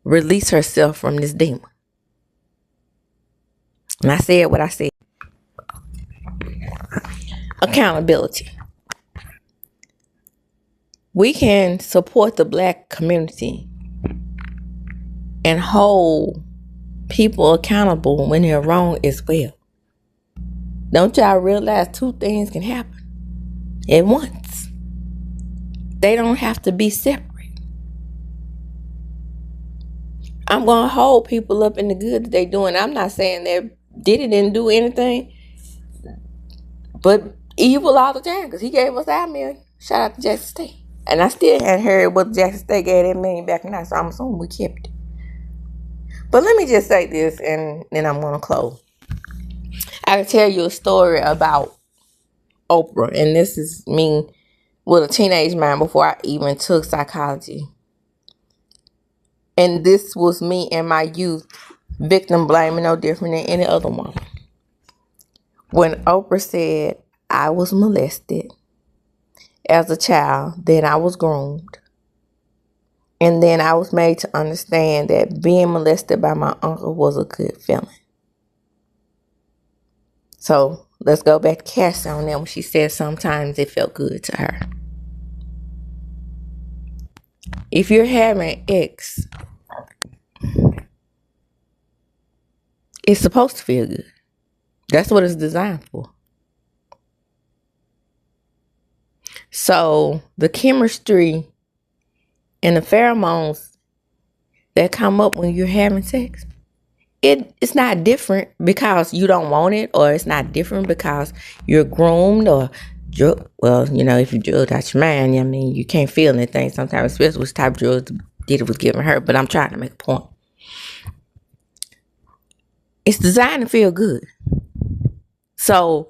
S1: release herself from this demon. And I said what I said. Accountability. We can support the Black community and hold people accountable when they're wrong as well. Don't y'all realize two things can happen at once? They don't have to be separate. I'm going to hold people up in the good that they doing. I'm not saying that Diddy didn't do anything, but evil all the time, because he gave us our million. Shout out to Jackson State. And I still hadn't heard what Jackson State gave that million back in that, so I'm assuming we kept it. But let me just say this, and then I'm going to close. I can tell you a story about Oprah, and this is me with a teenage mind before I even took psychology. And this was me in my youth, victim blaming, no different than any other woman. When Oprah said I was molested as a child, then I was groomed. And then I was made to understand that being molested by my uncle was a good feeling. So let's go back to Cassie on that when she said sometimes it felt good to her. If you're having X, it's supposed to feel good. That's what it's designed for. So the chemistry and the pheromones that come up when you're having sex, it's not different because you don't want it, or it's not different because you're groomed or well, you know, if you drug out your mind, I mean, you can't feel anything sometimes, especially which type of drugs Diddy was giving her. But I'm trying to make a point. It's designed to feel good. So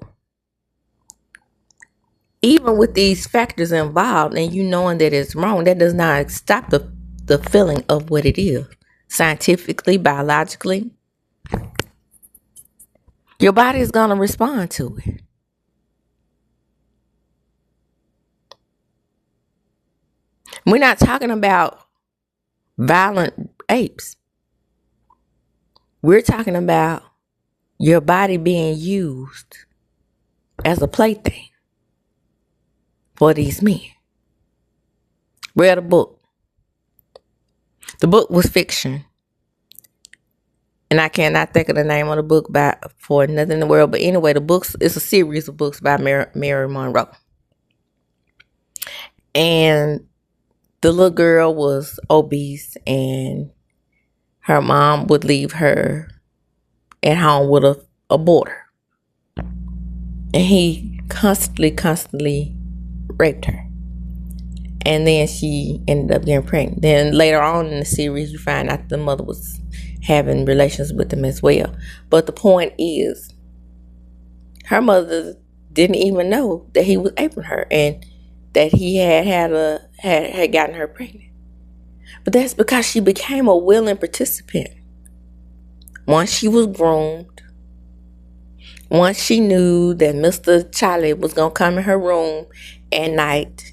S1: even with these factors involved and you knowing that it's wrong, that does not stop the feeling of what it is. Scientifically, biologically, your body is going to respond to it. We're not talking about violent apes. We're talking about your body being used as a plaything for these men. Read a book. The book was fiction. And I cannot think of the name of the book for nothing in the world. But anyway, the books, it's a series of books by Mary Monroe. And the little girl was obese, and her mom would leave her at home with a boarder. And he constantly raped her. And then she ended up getting pregnant. Then later on in the series, you find out the mother was having relations with him as well. But the point is, her mother didn't even know that he was raping her and that he had gotten her pregnant. But that's because she became a willing participant. Once she was groomed, once she knew that Mr. Charlie was going to come in her room at night,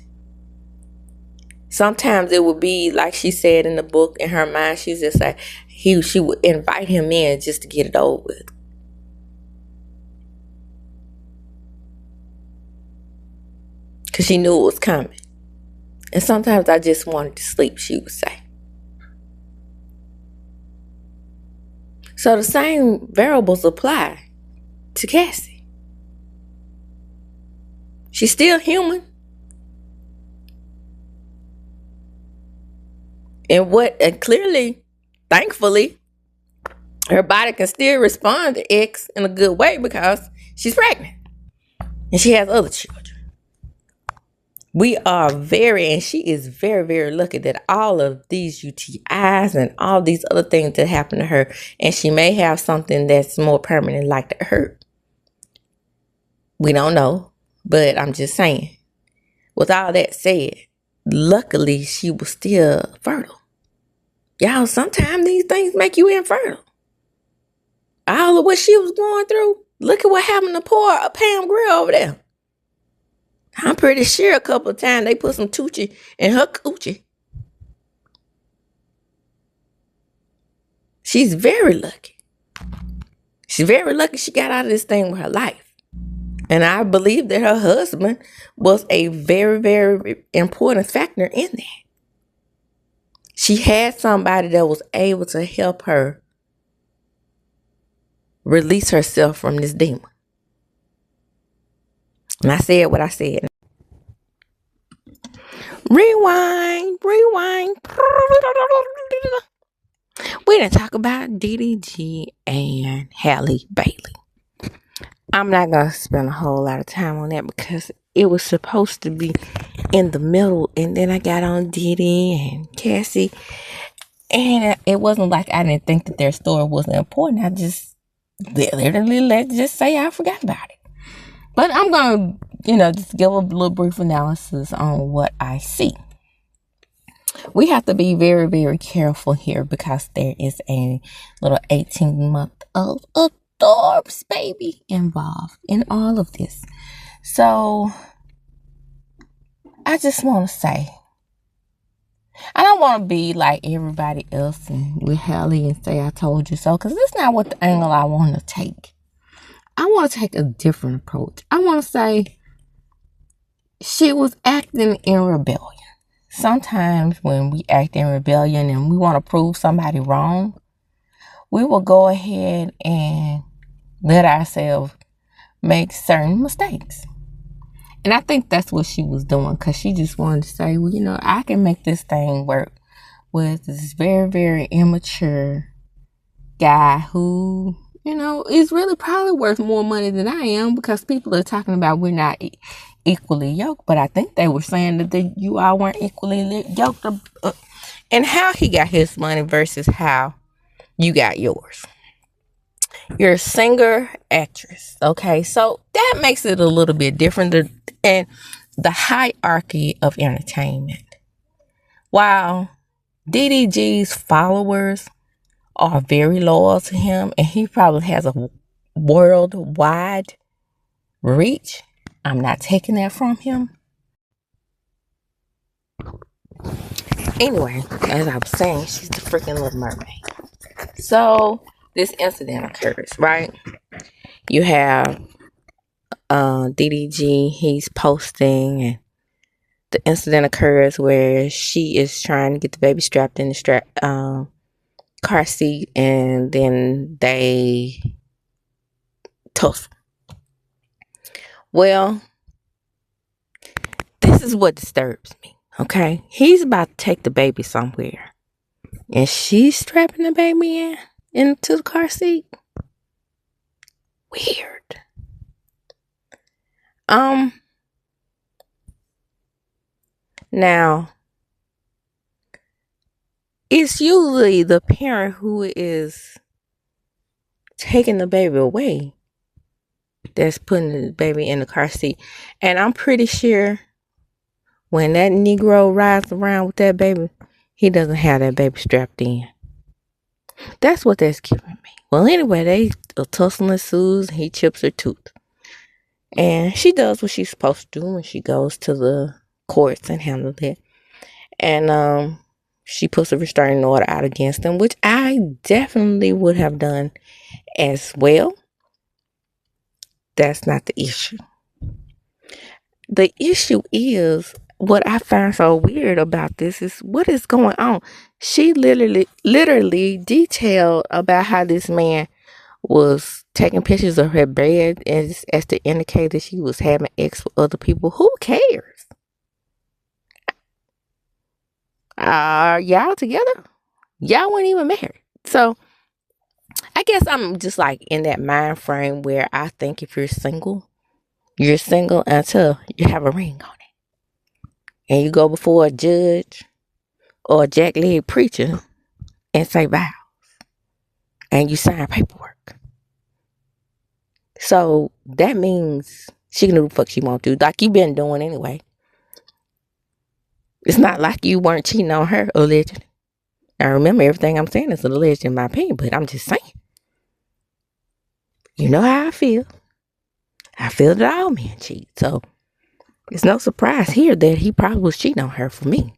S1: sometimes it would be like she said in the book, in her mind, she's just like, she would invite him in just to get it over with. Because she knew it was coming. And sometimes I just wanted to sleep, she would say. So the same variables apply to Cassie. She's still human. And clearly, thankfully, her body can still respond to X in a good way because she's pregnant. And she has other children. She is very, very lucky that all of these UTIs and all these other things that happen to her, and she may have something that's more permanent like the hurt. We don't know, but I'm just saying. With all that said, luckily she was still fertile. Y'all, sometimes these things make you infertile. All of what she was going through, look at what happened to poor Pam Grier over there. I'm pretty sure a couple of times they put some Tucci in her coochie. She's very lucky. She's very lucky she got out of this thing with her life. And I believe that her husband was a very, very important factor in that. She had somebody that was able to help her release herself from this demon. And I said what I said. Rewind. We didn't talk about Diddy G and Halle Bailey. I'm not going to spend a whole lot of time on that because it was supposed to be in the middle. And then I got on Diddy and Cassie. And it wasn't like I didn't think that their story wasn't important. I just literally, let's just say I forgot about it. But I'm going to, just give a little brief analysis on what I see. We have to be very, very careful here because there is a little 18-month-old adorbs baby involved in all of this. So I just want to say, I don't want to be like everybody else and with Halle and say I told you so, because that's not what the angle I want to take. I want to take a different approach. I want to say she was acting in rebellion. Sometimes when we act in rebellion and we want to prove somebody wrong, we will go ahead and let ourselves make certain mistakes. And I think that's what she was doing, because she just wanted to say, well, I can make this thing work with this very, very immature guy who, is really probably worth more money than I am, because people are talking about we're not equally yoked. But I think they were saying that you all weren't equally yoked. And how he got his money versus how you got yours. You're a singer, actress, okay? So that makes it a little bit different. And the hierarchy of entertainment. While Diddy G's followers are very loyal to him, and he probably has a worldwide reach, I'm not taking that from him. Anyway, as I was saying, she's the freaking Little Mermaid. So this incident occurs, right? You have Diddy G, he's posting, and the incident occurs where she is trying to get the baby strapped in the car seat, and then they tussle. Well, this is what disturbs me, okay? He's about to take the baby somewhere, and she's strapping the baby into the car seat. Weird. Now, it's usually the parent who is taking the baby away that's putting the baby in the car seat. And I'm pretty sure when that Negro rides around with that baby, he doesn't have that baby strapped in. That's what that's giving me. Well, anyway, they are tussling ensues, and he chips her tooth. And she does what she's supposed to do when she goes to the courts and handles it. And she puts a restraining order out against him, which I definitely would have done as well. That's not the issue. The issue is, what I find so weird about this is what is going on. She literally detailed about how this man was taking pictures of her bed as to indicate that she was having sex with other people. Who cares? Are y'all together? Y'all weren't even married. So I guess I'm just like in that mind frame where I think if you're single until you have a ring on it. And you go before a judge or a jack-leg preacher and say vows. And you sign paperwork. So that means she can do the fuck she want to, like you been doing anyway. It's not like you weren't cheating on her, allegedly. Now remember, everything I'm saying is alleged in my opinion, but I'm just saying. You know how I feel. I feel that all men cheat. So it's no surprise here that he probably was cheating on her for me.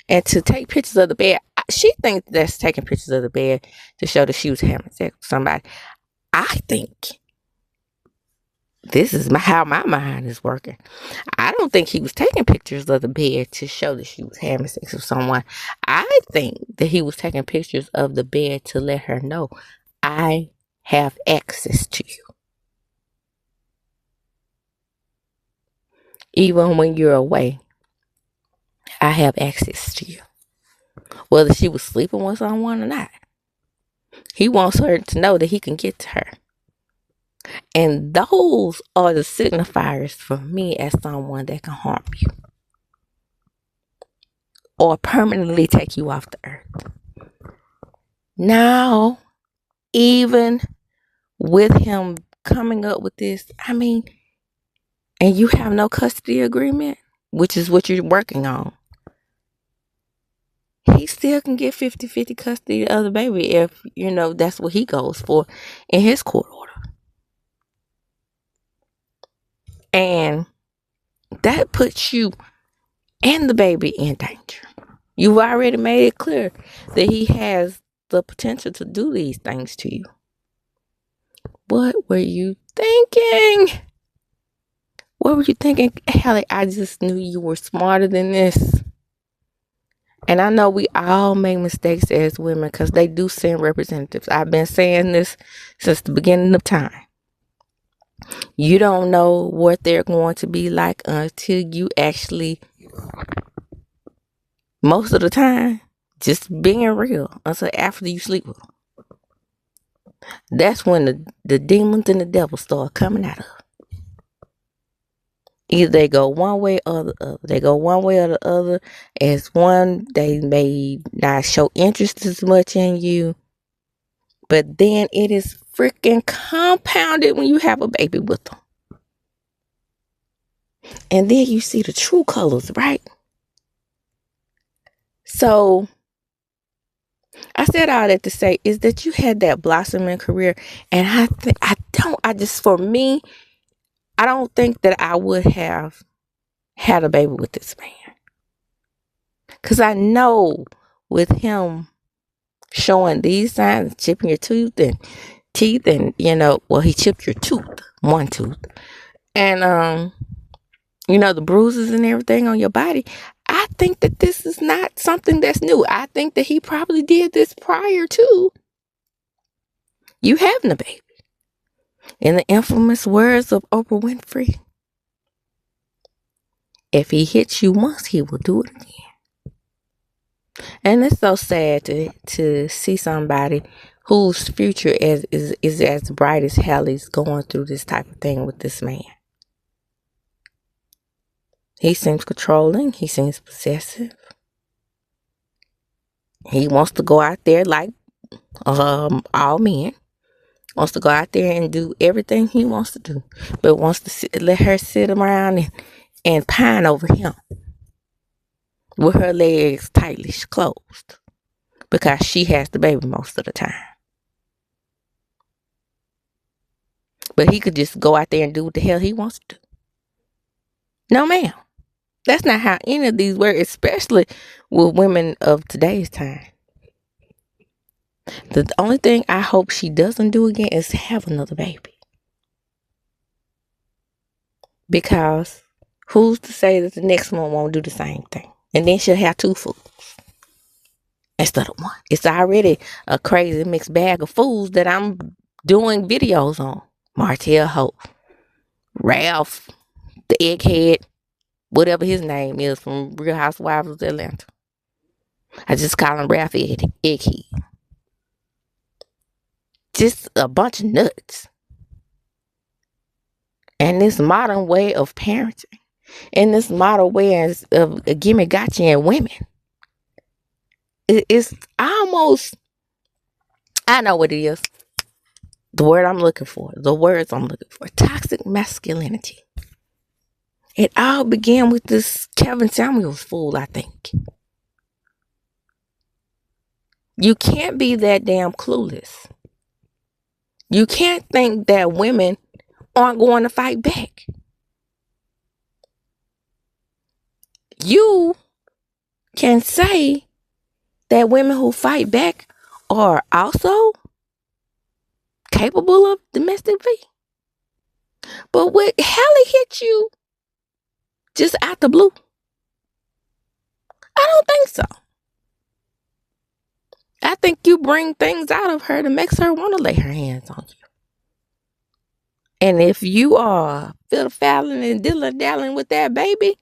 S1: And to take pictures of the bed, she thinks that's taking pictures of the bed to show that she was having sex with somebody. I think this is how my mind is working. I don't think he was taking pictures of the bed to show that she was having sex with someone. I think that he was taking pictures of the bed to let her know, I have access to you. Even when you're away, I have access to you. Whether she was sleeping with someone or not. He wants her to know that he can get to her. And those are the signifiers for me as someone that can harm you or permanently take you off the earth. Now, even with him coming up with this, and you have no custody agreement, which is what you're working on, he still can get 50-50 custody of the baby if, that's what he goes for in his court order. And that puts you and the baby in danger. You've already made it clear that he has the potential to do these things to you. What were you thinking? What were you thinking? Halle, I just knew you were smarter than this. And I know we all make mistakes as women because they do send representatives. I've been saying this since the beginning of time. You don't know what they're going to be like until you actually, most of the time, just being real, until after you sleep with them. That's when the demons and the devil start coming out of. Either they go one way or the other. They go one way or the other. As one, they may not show interest as much in you. But then it is freaking compounded when you have a baby with them. And then you see the true colors, right? So, I said all that to say is that you had that blossoming career. And for me, I don't think that I would have had a baby with this man. Because I know with him showing these signs, chipping your teeth and he chipped your tooth, one tooth. And, the bruises and everything on your body. I think that this is not something that's new. I think that he probably did this prior to you having a baby. In the infamous words of Oprah Winfrey, if he hits you once, he will do it again. And it's so sad to see somebody whose future is as bright as Halle's going through this type of thing with this man. He seems controlling. He seems possessive. He wants to go out there like all men. Wants to go out there and do everything he wants to do. But wants to let her sit around and pine over him. With her legs tightly closed. Because she has the baby most of the time. But he could just go out there and do what the hell he wants to do. No, ma'am. That's not how any of these work, especially with women of today's time. The only thing I hope she doesn't do again is have another baby. Because who's to say that the next one won't do the same thing? And then she'll have two fools instead of one. It's already a crazy mixed bag of fools that I'm doing videos on. Martell Hope, Ralph, the egghead, whatever his name is from Real Housewives of Atlanta. I just call him Ralph Egghead. Just a bunch of nuts. And this modern way of parenting. And this modern way of gimme gotcha in women. It's almost, I know what it is. The words I'm looking for. Toxic masculinity. It all began with this Kevin Samuels fool, I think. You can't be that damn clueless. You can't think that women aren't going to fight back. You can say that women who fight back are also capable of domestic violence. But what Halle hit you just out the blue? I don't think so. I think you bring things out of her that makes her want to lay her hands on you. And if you are fiddle-faddling and dilly-dallying with that baby,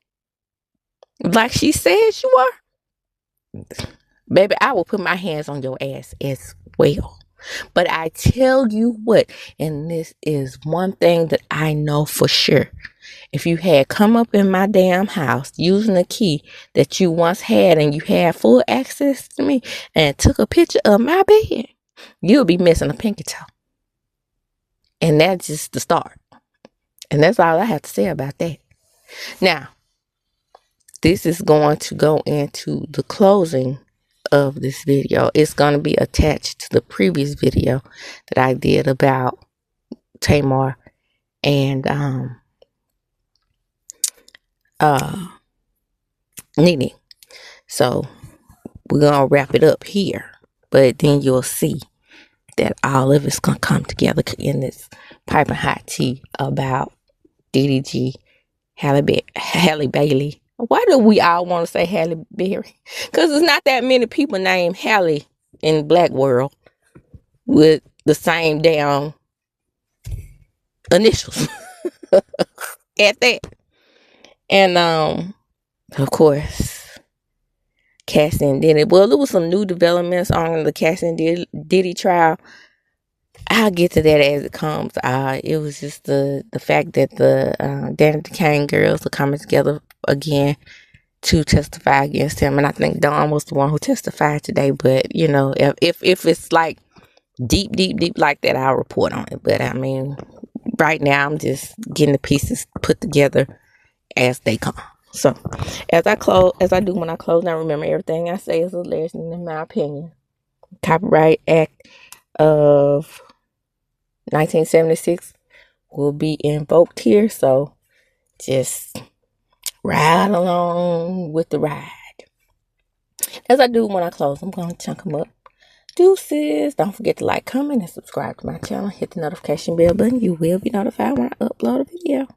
S1: like she says you are, baby, I will put my hands on your ass as well. But I tell you what, and this is one thing that I know for sure. If you had come up in my damn house using a key that you once had and you had full access to me and took a picture of my bed, you'll be missing a pinky toe. And that's just the start. And that's all I have to say about that. Now, this is going to go into the closing of this video. It's going to be attached to the previous video that I did about Tamar and Nene. So we're going to wrap it up here. But then you'll see that all of it's going to come together in this piping hot tea about Diddy G, Halle Bailey. Why do we all want to say Halle Berry? Because there's not that many people named Halle in the black world with the same damn initials at that. And of course, Cassie and Diddy. Well, there was some new developments on the Cassie and Diddy trial. I'll get to that as it comes. It was just the fact that the Danny the Kane girls are coming together again to testify against him, and I think Dawn was the one who testified today. But you know, if it's like deep like that, I'll report on it. But I mean, right now I'm just getting the pieces put together as they come. So as I do when I close, now remember, everything I say is a lesson in my opinion. Copyright Act of 1976 will be invoked here, so just ride along with the ride. As I do when I close, I'm going to chunk them up. Deuces. Don't forget to like, comment, and subscribe to my channel. Hit the notification bell button. You will be notified when I upload a video.